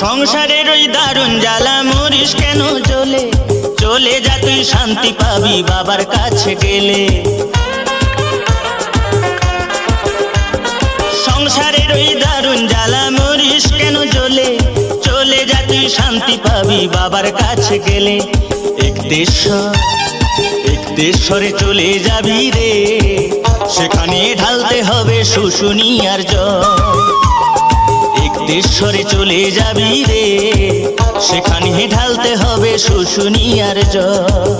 সংসারের ওই দারুণ জ্বালা মরিস কেন জ্বলে, চলে যা তুই শান্তি পাবি বাবার কাছে গেলে। সংসারের ওই দারুণ জ্বালা মরিস কেন জ্বলে, চলে যা তুই শান্তি পাবি বাবার কাছে গেলে। একদেশ্বরে চলে যাবি রে, সেখানে ঢালতে হবে শুশুনিয়ার জল। একদেশ্বরে চলে যাবি রে, সেখানে ঢালতে হবে শুশুনিয়ার জল।